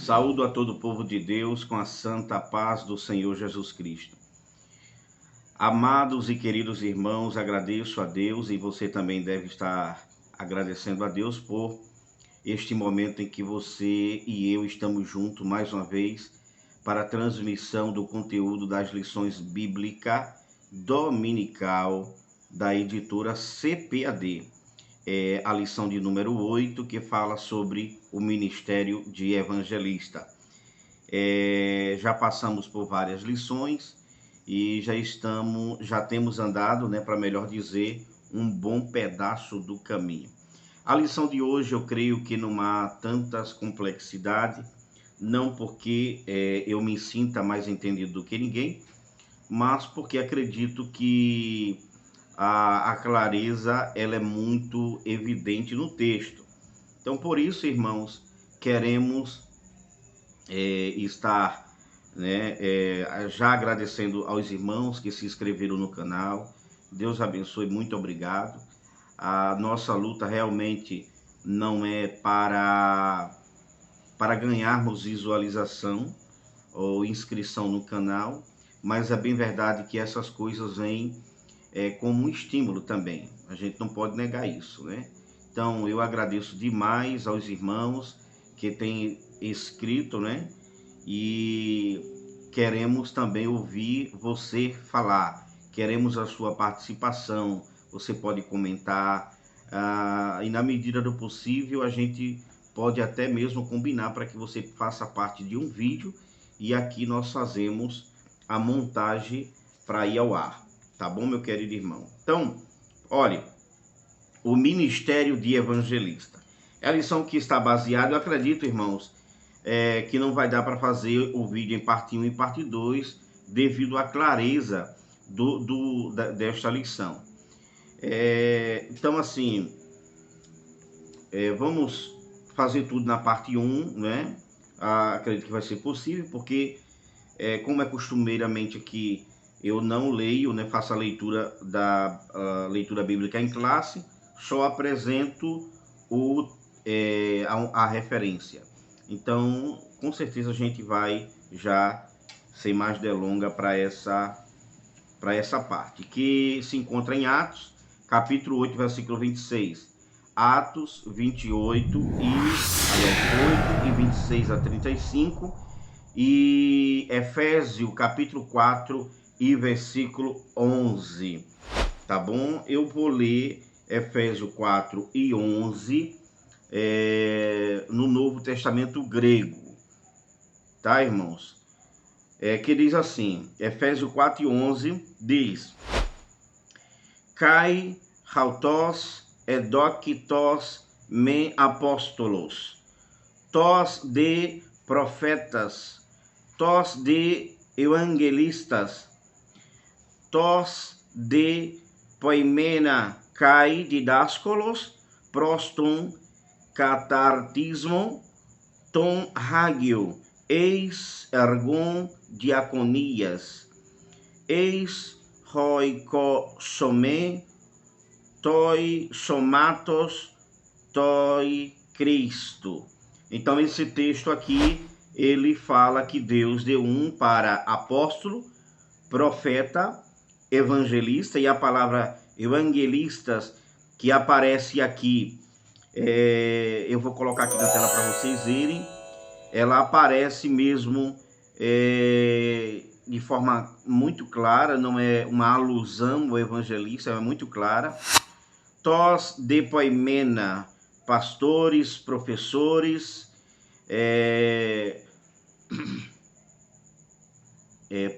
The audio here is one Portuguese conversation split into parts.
Saúdo a todo o povo de Deus com a santa paz do Senhor Jesus Cristo. Amados e queridos irmãos, agradeço a Deus e você também deve estar agradecendo a Deus por este momento em que você e eu estamos juntos mais uma vez para a transmissão do conteúdo das lições bíblicas dominical da editora CPAD. É a lição de número 8, que fala sobre o ministério de evangelista. Já passamos por várias lições e já temos andado, para melhor dizer, um bom pedaço do caminho. A lição de hoje eu creio que não há tantas complexidades, não porque eu me sinta mais entendido do que ninguém, mas porque acredito que a clareza ela é muito evidente no texto. Então, por isso, irmãos, queremos estar já agradecendo aos irmãos que se inscreveram no canal. Deus abençoe, muito obrigado. A nossa luta realmente não é para ganharmos visualização ou inscrição no canal, mas é bem verdade que essas coisas vêm como um estímulo também. A gente não pode negar isso, Então, eu agradeço demais aos irmãos que têm escrito, E queremos também ouvir você falar. Queremos a sua participação. Você pode comentar. E na medida do possível, a gente pode até mesmo combinar para que você faça parte de um vídeo. E aqui nós fazemos a montagem para ir ao ar. Tá bom, meu querido irmão? Então, olha, o ministério de evangelista. É a lição que está baseada, eu acredito, irmãos, que não vai dar para fazer o vídeo em parte 1 e parte 2, devido à clareza desta lição. Então, assim, vamos fazer tudo na parte 1, acredito que vai ser possível, porque, como é costumeiramente aqui, eu não leio, faço a leitura leitura bíblica em classe, só apresento a referência. Então, com certeza a gente vai já, sem mais delonga, para essa parte, que se encontra em Atos, capítulo 8, versículo 26. Atos 28 8 e 26 a 35 e Efésios, capítulo 4 e versículo 11. Tá bom? Eu vou ler Efésios 4 e 11 no Novo Testamento grego, tá, irmãos? Que diz assim, Efésios 4 e 11 diz: Kai hautos edokitos men apóstolos, tos de profetas, tos de evangelistas, tos de poimena kai didáscolos, proston catartismo, ton hagio, eis ergon diaconias, eis hoikosome, toi somatos, toi Cristo. Então, esse texto aqui, ele fala que Deus deu um para apóstolo, profeta, evangelista, e a palavra evangelistas que aparece aqui, eu vou colocar aqui na tela para vocês verem, ela aparece mesmo de forma muito clara, não é uma alusão ao evangelista, é muito clara. Tos de poimena, pastores, professores,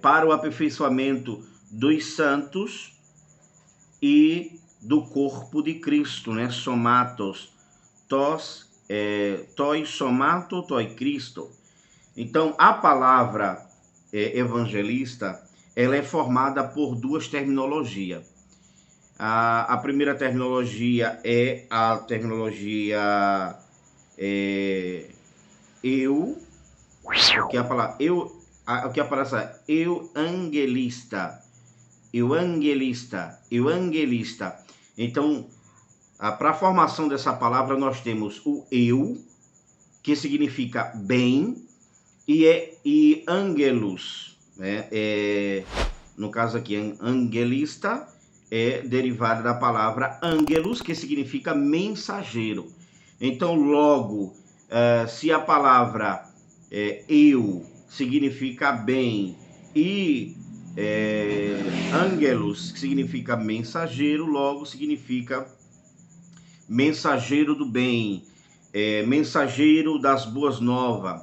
para o aperfeiçoamento dos santos e do corpo de Cristo, somatos, toi somato, toi Cristo. Então, a palavra evangelista, ela é formada por duas terminologias. A primeira terminologia é a terminologia que a palavra o que aparece evangelista. Então, para a formação dessa palavra nós temos o eu, que significa bem, e angelus, né? No caso aqui, angelista é derivado da palavra angelus, que significa mensageiro. Então, logo, se a palavra eu significa bem e angelus, que significa mensageiro, logo significa mensageiro do bem, mensageiro das boas novas,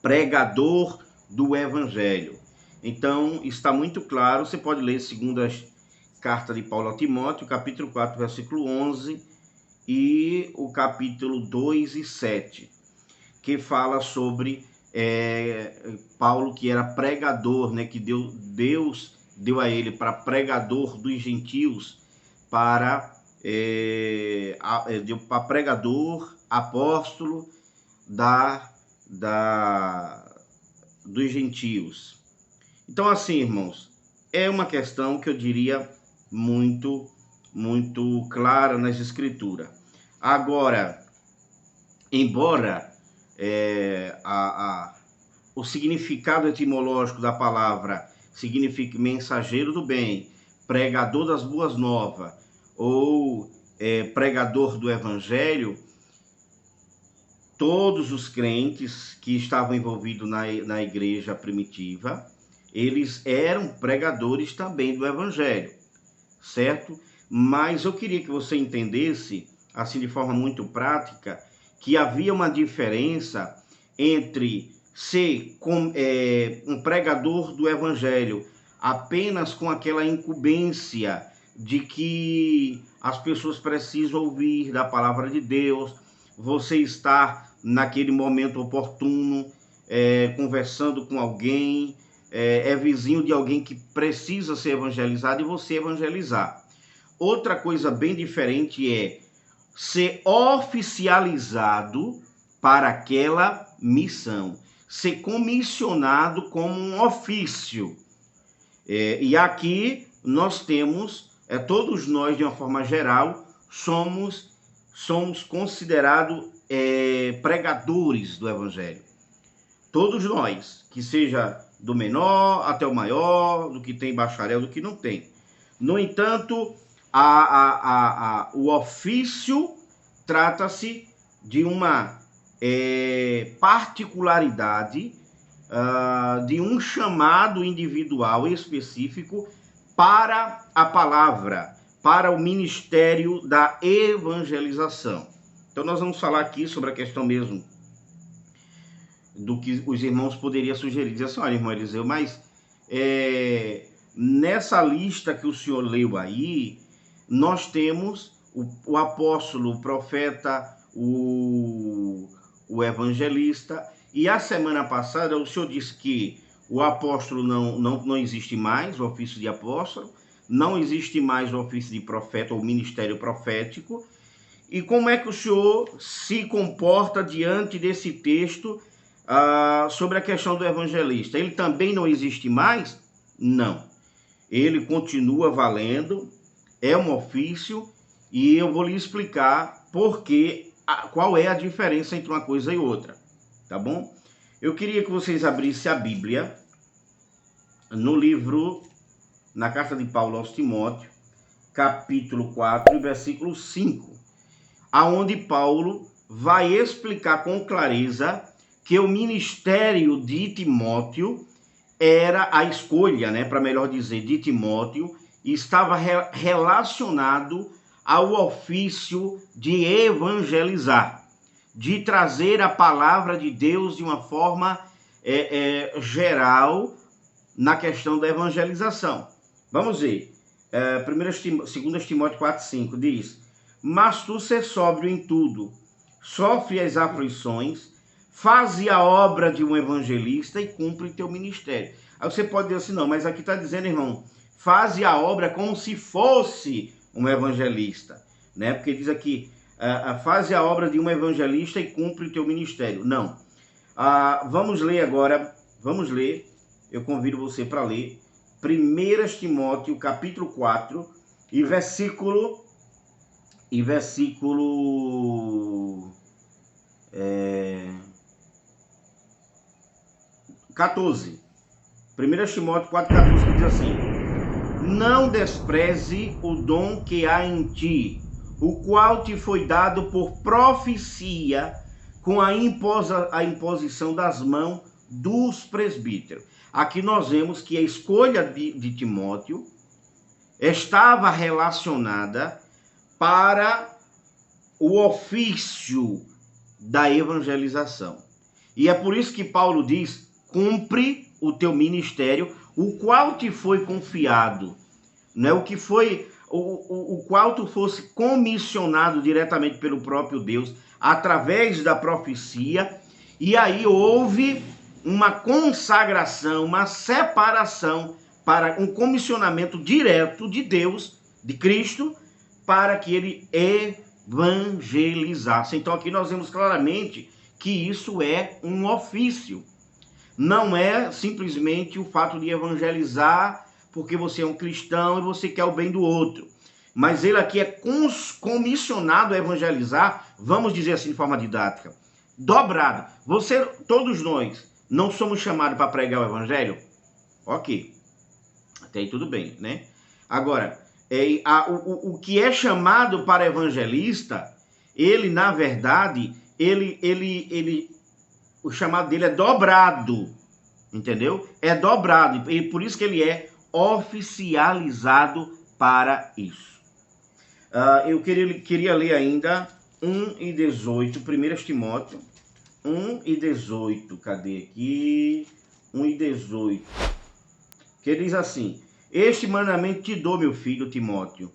pregador do evangelho. Então, está muito claro, você pode ler segunda carta de Paulo a Timóteo, capítulo 4, versículo 11, e o capítulo 2 e 7, que fala sobre Paulo, que era pregador, né, que Deus deu a ele para pregador dos gentios, para pregador, apóstolo dos gentios. Então, assim, irmãos, é uma questão que eu diria muito clara nas escrituras. Agora, embora o significado etimológico da palavra signifique mensageiro do bem, pregador das boas novas ou pregador do evangelho, todos os crentes que estavam envolvidos na igreja primitiva, eles eram pregadores também do evangelho, certo? Mas eu queria que você entendesse, assim de forma muito prática, que havia uma diferença entre ser um pregador do evangelho apenas com aquela incumbência de que as pessoas precisam ouvir da palavra de Deus, você estar naquele momento oportuno, conversando com alguém, vizinho de alguém que precisa ser evangelizado e você evangelizar. Outra coisa bem diferente é ser oficializado para aquela missão, ser comissionado como um ofício. E aqui nós temos, todos nós de uma forma geral, somos considerados pregadores do evangelho. Todos nós, que seja do menor até o maior, do que tem bacharel, do que não tem. No entanto, o ofício trata-se de uma particularidade, de um chamado individual específico para a palavra, para o ministério da evangelização. Então nós vamos falar aqui sobre a questão mesmo do que os irmãos poderiam sugerir. Dizer assim, olha, irmão Eliseu, mas nessa lista que o senhor leu aí, nós temos o apóstolo, o profeta, o evangelista, e a semana passada o senhor disse que o apóstolo não existe mais, o ofício de apóstolo, não existe mais o ofício de profeta, ou ministério profético. E como é que o senhor se comporta diante desse texto sobre a questão do evangelista? Ele também não existe mais? Não. Ele continua valendo, é um ofício, e eu vou lhe explicar qual é a diferença entre uma coisa e outra, tá bom? Eu queria que vocês abrissem a Bíblia no livro, na carta de Paulo aos Timóteo, capítulo 4, versículo 5, aonde Paulo vai explicar com clareza que o ministério de Timóteo era a escolha, né, para melhor dizer, de Timóteo, estava relacionado ao ofício de evangelizar, de trazer a palavra de Deus de uma forma geral na questão da evangelização. Vamos ver. 2 Timóteo 4,5 diz: mas tu ser sóbrio em tudo, sofre as aflições, faze a obra de um evangelista e cumpre teu ministério. Aí você pode dizer assim, não, mas aqui está dizendo, irmão, faze a obra como se fosse um evangelista, né? Porque diz aqui, faze a obra de um evangelista e cumpre teu ministério. Não. Vamos ler agora, eu convido você para ler 1 Timóteo, capítulo 4, e versículo 14. 1 Timóteo 4,14, que diz assim: não despreze o dom que há em ti, o qual te foi dado por profecia, com a imposição das mãos dos presbíteros. Aqui nós vemos que a escolha de Timóteo estava relacionada para o ofício da evangelização. E é por isso que Paulo diz: cumpre o teu ministério, o qual te foi confiado, né? O qual tu fosse comissionado diretamente pelo próprio Deus, através da profecia. E aí houve uma consagração, uma separação para um comissionamento direto de Deus, de Cristo, para que ele evangelizasse. Então aqui nós vemos claramente que isso é um ofício. Não é simplesmente o fato de evangelizar porque você é um cristão e você quer o bem do outro. Mas ele aqui é comissionado a evangelizar, vamos dizer assim de forma didática, dobrado. Todos nós, não somos chamados para pregar o evangelho? Ok. Até aí tudo bem, né? Agora, o que é chamado para evangelista, ele, na verdade, o chamado dele é dobrado, entendeu? É dobrado, e por isso que ele é oficializado para isso. Eu queria ler ainda 1:18, 1 Timóteo 1:18, cadê aqui? 1:18, que diz assim: este mandamento te dou, meu filho Timóteo,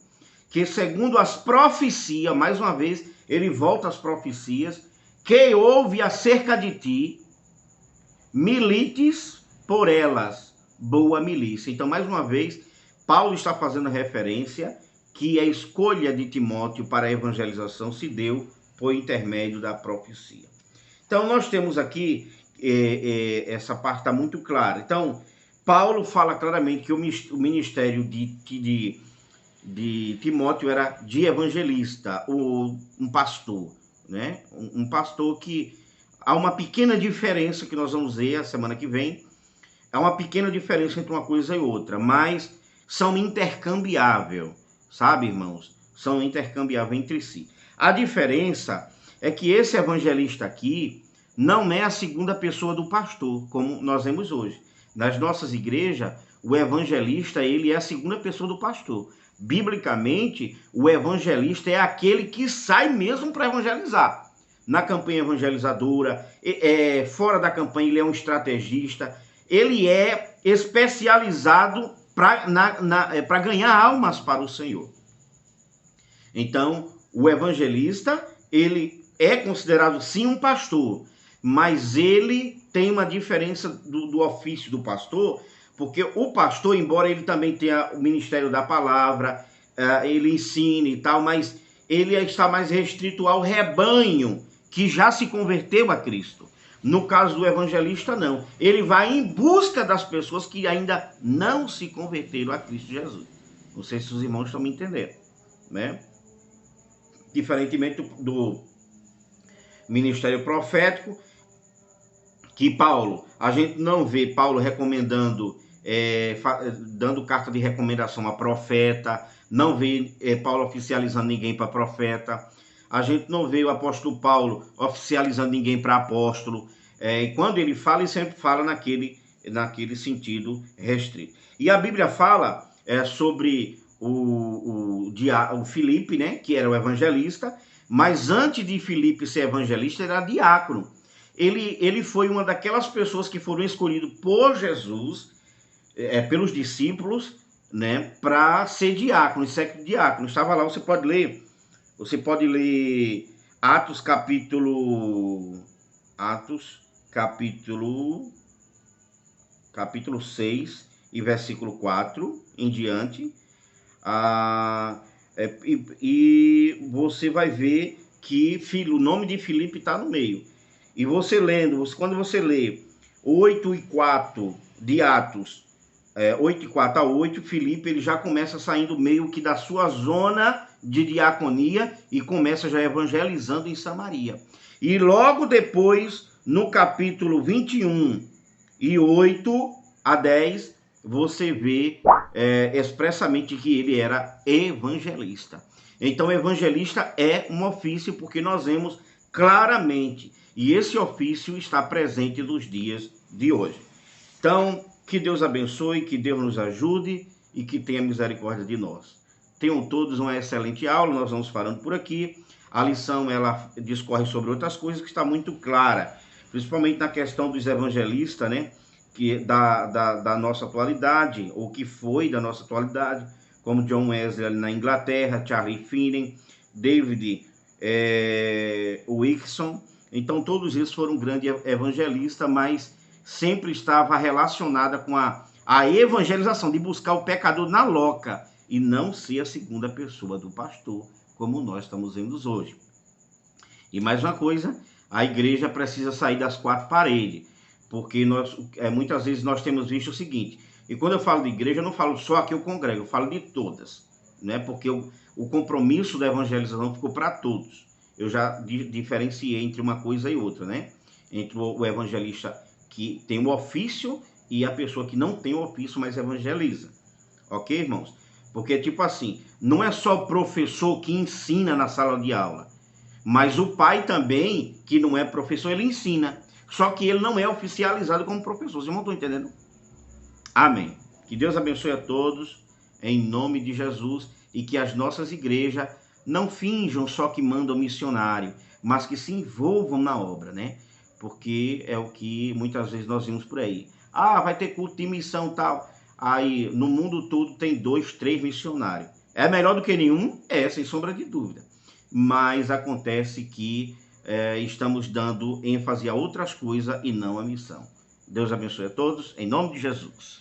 que segundo as profecias, mais uma vez, ele volta às profecias, que houve acerca de ti, milites por elas, boa milícia. Então, mais uma vez, Paulo está fazendo referência que a escolha de Timóteo para a evangelização se deu por intermédio da profecia. Então, nós temos aqui, essa parte está muito clara. Então, Paulo fala claramente que o ministério de Timóteo era de evangelista, um pastor, né? Um pastor que há uma pequena diferença que nós vamos ver a semana que vem. Há uma pequena diferença entre uma coisa e outra, mas são intercambiáveis, sabe, irmãos? São intercambiáveis entre si. A diferença é que esse evangelista aqui não é a segunda pessoa do pastor, como nós vemos hoje. Nas nossas igrejas, o evangelista, ele é a segunda pessoa do pastor. Biblicamente, o evangelista é aquele que sai mesmo para evangelizar. Na campanha evangelizadora, fora da campanha, ele é um estrategista. Ele é especializado para ganhar almas para o Senhor. Então, o evangelista, ele é considerado sim um pastor, mas ele tem uma diferença do ofício do pastor, porque o pastor, embora ele também tenha o ministério da palavra, ele ensine e tal, mas ele está mais restrito ao rebanho que já se converteu a Cristo. No caso do evangelista, não. Ele vai em busca das pessoas que ainda não se converteram a Cristo Jesus. Não sei se os irmãos estão me entendendo, né? Diferentemente do ministério profético, que a gente não vê Paulo recomendando, dando carta de recomendação a profeta, não vê Paulo oficializando ninguém para profeta, a gente não vê o apóstolo Paulo oficializando ninguém para apóstolo, e quando ele fala, ele sempre fala naquele sentido restrito. E a Bíblia fala sobre o Filipe, né, que era o evangelista, mas antes de Filipe ser evangelista, ele era diácono. Ele foi uma daquelas pessoas que foram escolhidas por Jesus, pelos discípulos, né, para ser diácono, século diácono. Estava lá, você pode ler Atos capítulo 6 e versículo 4 em diante. E você vai ver que o nome de Filipe está no meio. E quando você lê 8:4 de Atos, 8:4-8, Filipe ele já começa saindo meio que da sua zona de diaconia e começa já evangelizando em Samaria. E logo depois, no capítulo 21 E 8 a 10, você vê expressamente que ele era evangelista. Então, evangelista é um ofício porque nós vemos claramente, e esse ofício está presente nos dias de hoje. Então, que Deus abençoe, que Deus nos ajude e que tenha misericórdia de nós. Tenham todos uma excelente aula, nós vamos parando por aqui. A lição, ela discorre sobre outras coisas que está muito clara, principalmente na questão dos evangelistas, né? Que da nossa atualidade, ou que foi da nossa atualidade, como John Wesley na Inglaterra, Charles Finney, David Wilkerson. Então, todos eles foram grandes evangelistas, mas sempre estava relacionada com a evangelização, de buscar o pecador na loca, e não ser a segunda pessoa do pastor, como nós estamos vendo hoje. E mais uma coisa, a igreja precisa sair das quatro paredes, porque muitas vezes nós temos visto o seguinte, e quando eu falo de igreja, eu não falo só aqui eu congrego, eu falo de todas, né? Porque o compromisso da evangelização ficou para todos. Eu já diferenciei entre uma coisa e outra, né? Entre o evangelista que tem o ofício e a pessoa que não tem o ofício, mas evangeliza. Ok, irmãos? Porque, tipo assim, não é só o professor que ensina na sala de aula, mas o pai também, que não é professor, ele ensina. Só que ele não é oficializado como professor. Vocês não estão entendendo? Amém. Que Deus abençoe a todos, em nome de Jesus, e que as nossas igrejas não finjam só que mandam missionário, mas que se envolvam na obra, né? Porque é o que muitas vezes nós vimos por aí. Ah, vai ter culto de missão e tal. Aí, no mundo todo, tem 2, 3 missionários. É melhor do que nenhum? É, sem sombra de dúvida. Mas acontece que estamos dando ênfase a outras coisas e não a missão. Deus abençoe a todos, em nome de Jesus.